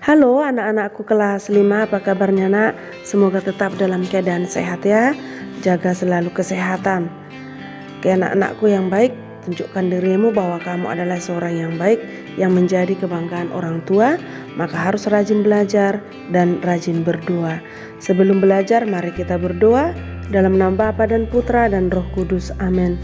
Halo anak-anakku kelas 5, apa kabarnya nak? Semoga tetap dalam keadaan sehat ya. Jaga selalu kesehatan. Ke anak-anakku yang baik, tunjukkan dirimu bahwa kamu adalah seorang yang baik yang menjadi kebanggaan orang tua. Maka harus rajin belajar dan rajin berdoa. Sebelum belajar, mari kita berdoa dalam nama Bapa dan Putra dan Roh Kudus. Amin.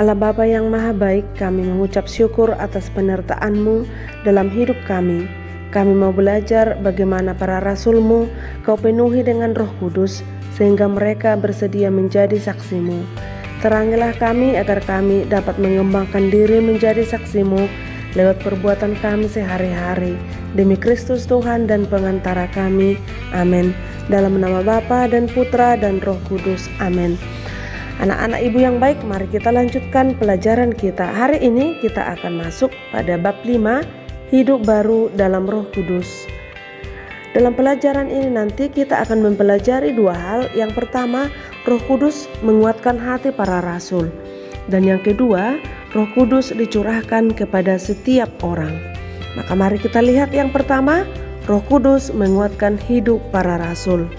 Allah Bapa yang Maha Baik, kami mengucap syukur atas penyertaan-Mu dalam hidup kami. Kami mau belajar bagaimana para rasul-Mu Kau penuhi dengan Roh Kudus sehingga mereka bersedia menjadi saksi-Mu. Terangilah kami agar kami dapat mengembangkan diri menjadi saksi-Mu lewat perbuatan kami sehari-hari. Demi Kristus Tuhan dan pengantara kami. Amin. Dalam nama Bapa dan Putra dan Roh Kudus. Amin. Anak-anak ibu yang baik, mari kita lanjutkan pelajaran kita. Hari ini kita akan masuk pada bab 5, hidup baru dalam Roh Kudus. Dalam pelajaran ini nanti kita akan mempelajari dua hal. Yang pertama, Roh Kudus menguatkan hati para rasul. Dan yang kedua, Roh Kudus dicurahkan kepada setiap orang. Maka mari kita lihat yang pertama, Roh Kudus menguatkan hidup para rasul.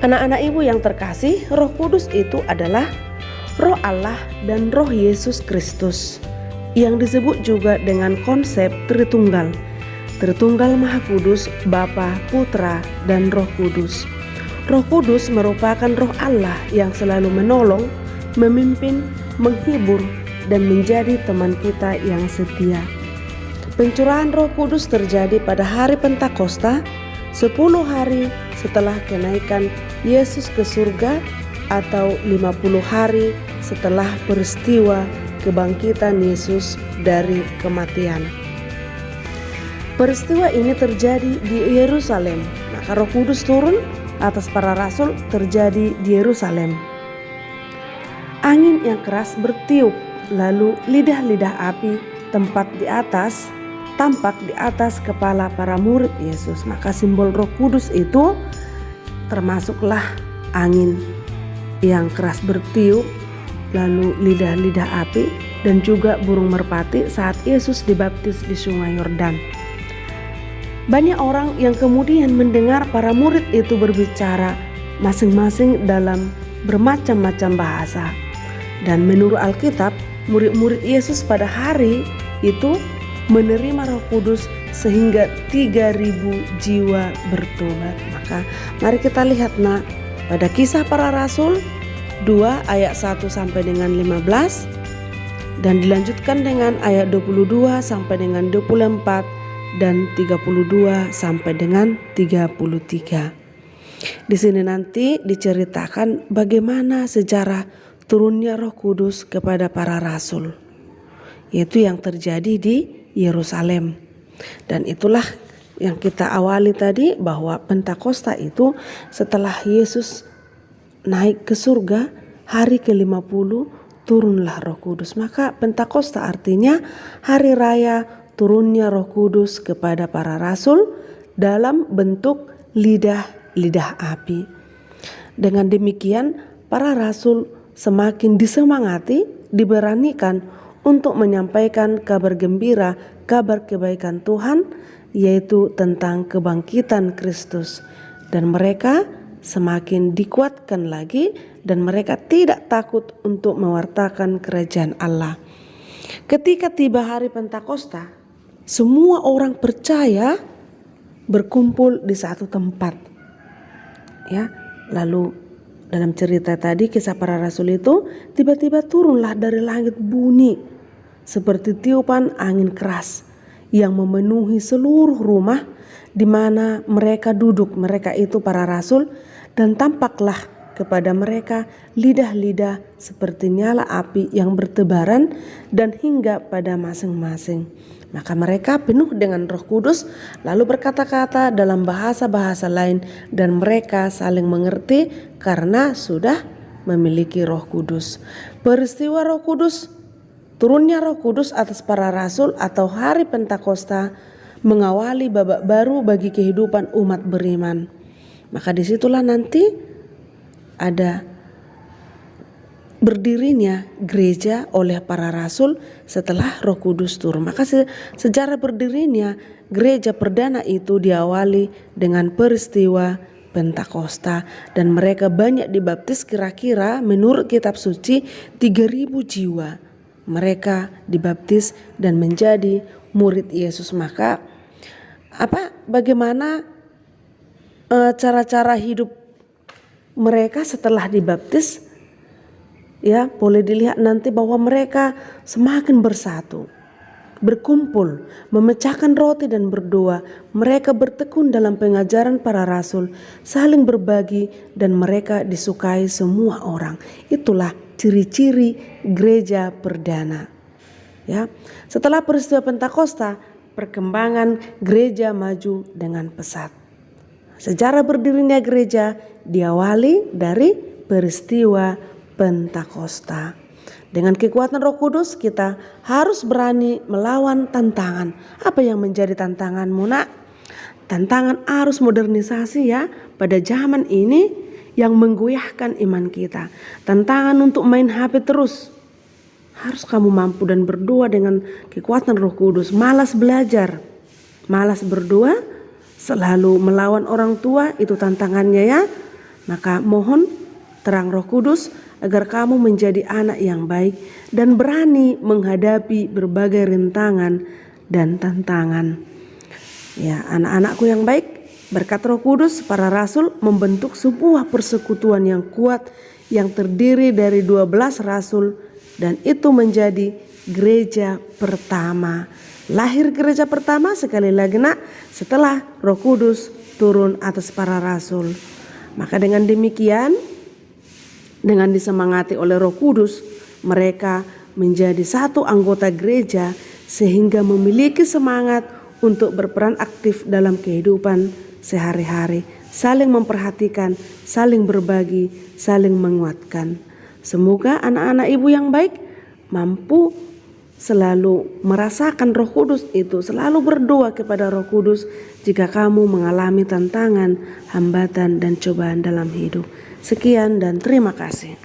Anak-anak ibu yang terkasih, Roh Kudus itu adalah Roh Allah dan Roh Yesus Kristus, yang disebut juga dengan konsep Tritunggal. Tritunggal Maha Kudus, Bapa, Putra, dan Roh Kudus. Roh Kudus merupakan Roh Allah yang selalu menolong, memimpin, menghibur, dan menjadi teman kita yang setia. Pencurahan Roh Kudus terjadi pada hari Pentakosta, 10 hari setelah kenaikan Yesus ke surga, atau 50 hari setelah peristiwa kebangkitan Yesus dari kematian. Peristiwa ini terjadi di Yerusalem. Maka Roh Kudus turun atas para rasul terjadi di Yerusalem. Angin yang keras bertiup, lalu lidah-lidah api tampak di atas kepala para murid Yesus. Maka simbol Roh Kudus itu termasuklah angin yang keras bertiup, lalu lidah-lidah api, dan juga burung merpati saat Yesus dibaptis di sungai Yordan. Banyak orang yang kemudian mendengar para murid itu berbicara masing-masing dalam bermacam-macam bahasa. Dan menurut Alkitab, murid-murid Yesus pada hari itu menerima Roh Kudus sehingga 3.000 jiwa bertobat. Maka mari kita lihat pada Kisah Para Rasul 2 ayat 1 sampai dengan 15, dan dilanjutkan dengan ayat 22 sampai dengan 24 dan 32 sampai dengan 33. Di sini nanti diceritakan bagaimana sejarah turunnya Roh Kudus kepada para rasul, yaitu yang terjadi di Yerusalem. Dan itulah yang kita awali tadi, bahwa Pentakosta itu setelah Yesus naik ke surga, hari ke-50 turunlah Roh Kudus. Maka Pentakosta artinya hari raya turunnya Roh Kudus kepada para rasul dalam bentuk lidah-lidah api. Dengan demikian para rasul semakin disemangati, diberanikan untuk menyampaikan kabar gembira, kabar kebaikan Tuhan, yaitu tentang kebangkitan Kristus. Dan mereka semakin dikuatkan lagi, dan mereka tidak takut untuk mewartakan kerajaan Allah. Ketika tiba hari Pentakosta, semua orang percaya berkumpul di satu tempat. Ya, lalu dalam cerita tadi Kisah Para Rasul itu, tiba-tiba turunlah dari langit bunyi seperti tiupan angin keras yang memenuhi seluruh rumah di mana mereka duduk. Mereka itu para rasul, dan tampaklah kepada mereka lidah-lidah seperti nyala api yang bertebaran dan hinggap pada masing-masing. Maka mereka penuh dengan Roh Kudus, lalu berkata-kata dalam bahasa-bahasa lain, dan mereka saling mengerti karena sudah memiliki Roh Kudus. Peristiwa Roh Kudus, turunnya Roh Kudus atas para rasul atau hari Pentakosta, mengawali babak baru bagi kehidupan umat beriman. Maka disitulah nanti ada berdirinya gereja oleh para rasul setelah Roh Kudus turun. Maka sejarah berdirinya gereja perdana itu diawali dengan peristiwa Pentakosta, dan mereka banyak dibaptis, kira-kira menurut kitab suci 3.000 jiwa. Mereka dibaptis dan menjadi murid Yesus. Maka bagaimana cara-cara hidup mereka setelah dibaptis? Ya, boleh dilihat nanti bahwa mereka semakin bersatu, berkumpul, memecahkan roti dan berdoa. Mereka bertekun dalam pengajaran para rasul, saling berbagi, dan mereka disukai semua orang. Itulah ciri-ciri gereja perdana. Ya, setelah peristiwa Pentakosta, perkembangan gereja maju dengan pesat. Sejarah berdirinya gereja diawali dari peristiwa Pentakosta. Dengan kekuatan Roh Kudus kita harus berani melawan tantangan. Apa yang menjadi tantanganmu, nak? Tantangan arus modernisasi ya pada zaman ini yang menggoyahkan iman kita. Tantangan untuk main HP terus. Harus kamu mampu dan berdoa dengan kekuatan Roh Kudus. Malas belajar, malas berdoa, selalu melawan orang tua, itu tantangannya ya. Maka mohon terang Roh Kudus agar kamu menjadi anak yang baik dan berani menghadapi berbagai rintangan dan tantangan. Ya, anak-anakku yang baik, berkat Roh Kudus para rasul membentuk sebuah persekutuan yang kuat yang terdiri dari 12 rasul, dan itu menjadi gereja pertama. Lahir gereja pertama sekali lagi, nak, setelah Roh Kudus turun atas para rasul. Maka dengan demikian, dengan disemangati oleh Roh Kudus, mereka menjadi satu anggota gereja sehingga memiliki semangat untuk berperan aktif dalam kehidupan sehari-hari, saling memperhatikan, saling berbagi, saling menguatkan. Semoga anak-anak ibu yang baik mampu selalu merasakan Roh Kudus itu, selalu berdoa kepada Roh Kudus jika kamu mengalami tantangan, hambatan, dan cobaan dalam hidup. Sekian dan terima kasih.